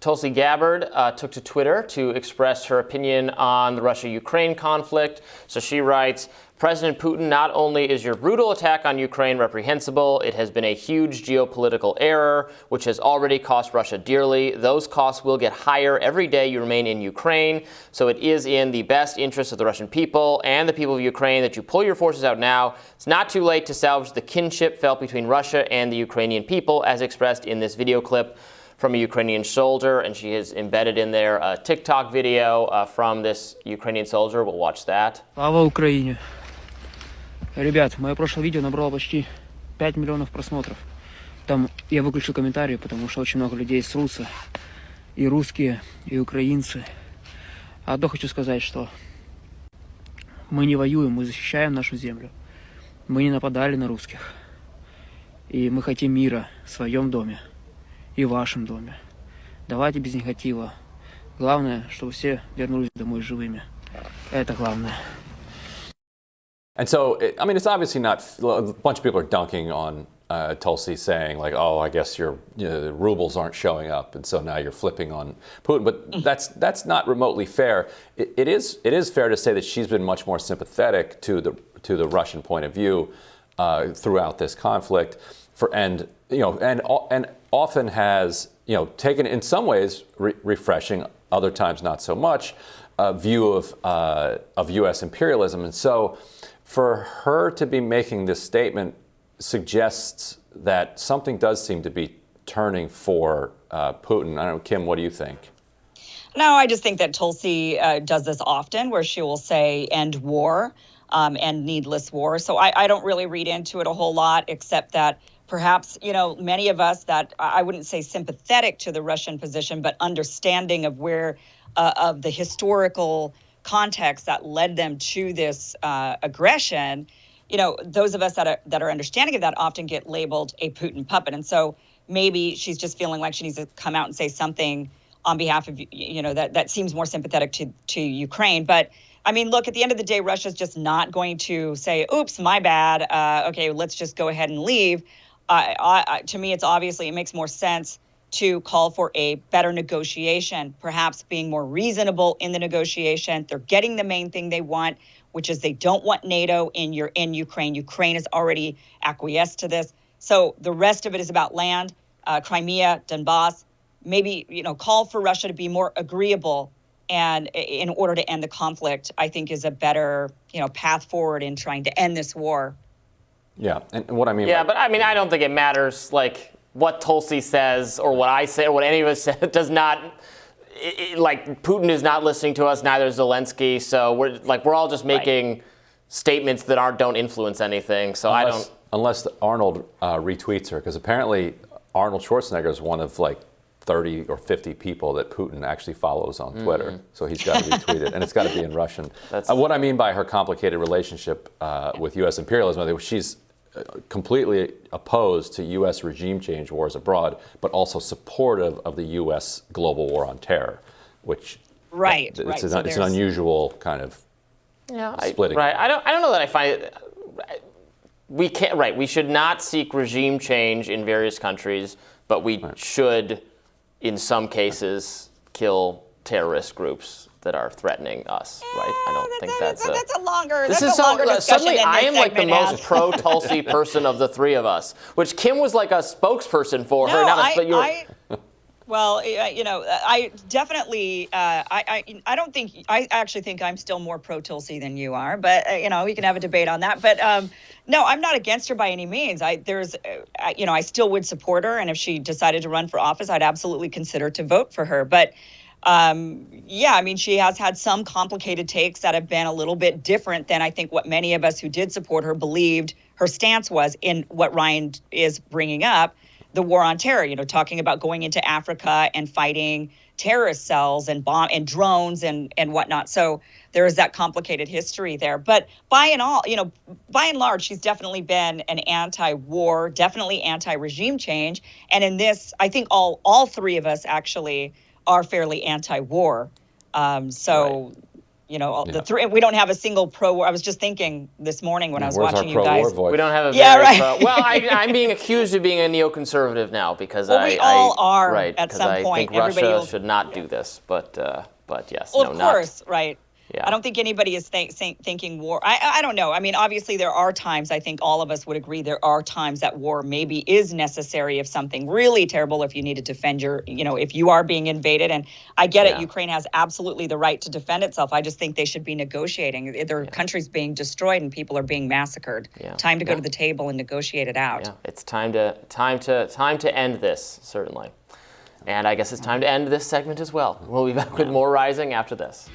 Tulsi Gabbard took to Twitter to express her opinion on the Russia-Ukraine conflict. So she writes, President Putin, not only is your brutal attack on Ukraine reprehensible, it has been a huge geopolitical error, which has already cost Russia dearly. Those costs will get higher every day you remain in Ukraine. So it is in the best interest of the Russian people and the people of Ukraine that you pull your forces out now. It's not too late to salvage the kinship felt between Russia and the Ukrainian people, as expressed in this video clip from a Ukrainian soldier. And she has embedded in there a TikTok video from this Ukrainian soldier. We'll watch that. Слава Украине! Ребят, мое прошлое видео набрало почти 5 миллионов просмотров. Там я выключил комментарии, потому что очень много людей срутся. И русские, и украинцы. А то хочу сказать, что мы не воюем, мы защищаем нашу землю. Мы не нападали на русских. И мы хотим мира в своем доме и в вашем доме. Давайте без негатива. Главное, чтобы все вернулись домой живыми. Это главное. And so, I mean, it's obviously not, a bunch of people are dunking on Tulsi saying like, oh, I guess the rubles aren't showing up. And so now you're flipping on Putin. But that's not remotely fair. It is fair to say that she's been much more sympathetic to the Russian point of view throughout this conflict and often has, taken in some ways refreshing, other times not so much, view of U.S. imperialism. And so, for her to be making this statement suggests that something does seem to be turning for Putin. I don't know, Kim, what do you think? No, I just think that Tulsi does this often, where she will say, end war, end needless war. So I don't really read into it a whole lot, except that perhaps, many of us that I wouldn't say sympathetic to the Russian position, but understanding of where, of the historical context that led them to this aggression, those of us that are understanding of that often get labeled a Putin puppet. And so maybe she's just feeling like she needs to come out and say something on behalf of, that seems more sympathetic to Ukraine. But I mean, look, at the end of the day, Russia's just not going to say, oops, my bad. Okay, let's just go ahead and leave. To me, it makes more sense to call for a better negotiation, perhaps being more reasonable in the negotiation. They're getting the main thing they want, which is they don't want NATO in Ukraine. Ukraine has already acquiesced to this. So the rest of it is about land, Crimea, Donbass. Maybe, call for Russia to be more agreeable, and in order to end the conflict, I think is a better, path forward in trying to end this war. Yeah, and what I mean. Yeah, but I mean, I don't think it matters, like, what Tulsi says or what I say or what any of us say does not, Putin is not listening to us, neither is Zelensky. So we're all just making statements that don't influence anything. So unless Arnold retweets her, because apparently Arnold Schwarzenegger is one of 30 or 50 people that Putin actually follows on Twitter. So he's got to retweet it, and it's got to be in Russian. What I mean by her complicated relationship with U.S. imperialism, I think she's completely opposed to U.S. regime change wars abroad, but also supportive of the U.S. global war on terror, which it's an unusual kind of splitting. Right. I don't know that I find it. We can't. Right. We should not seek regime change in various countries, but we should, in some cases, kill terrorist groups that are threatening us, right? I don't think that's a longer. This is suddenly I am like the most pro-Tulsi person of the three of us, which Kim was like a spokesperson for her. Well, I definitely. I don't think. I actually think I'm still more pro-Tulsi than you are, but we can have a debate on that. But no, I'm not against her by any means. I still would support her, and if she decided to run for office, I'd absolutely consider to vote for her. But she has had some complicated takes that have been a little bit different than I think what many of us who did support her believed her stance was in what Ryan is bringing up, the war on terror, talking about going into Africa and fighting terrorist cells and drones and whatnot. So there is that complicated history there. But by and large, she's definitely been an anti-war, definitely anti-regime change. And in this, I think all three of us actually are fairly anti-war. we don't have a single pro-war. I was just thinking this morning when I was Where's watching our you guys. pro-war voice? We don't have a Yeah, very right. well, I'm being accused of being a neoconservative now because we all are right, at some I point. think Russia Everybody should not do this, but yes, Well, no, of not. course, right. Yeah. I don't think anybody is thinking war. I don't know. I mean, obviously, there are times, I think all of us would agree, there are times that war maybe is necessary if something really terrible, if you need to defend if you are being invaded. And I get it. Yeah. Ukraine has absolutely the right to defend itself. I just think they should be negotiating. Their country's being destroyed and people are being massacred. Yeah. Time to go to the table and negotiate it out. Yeah, it's time to end this, certainly. And I guess it's time to end this segment as well. We'll be back with more Rising after this.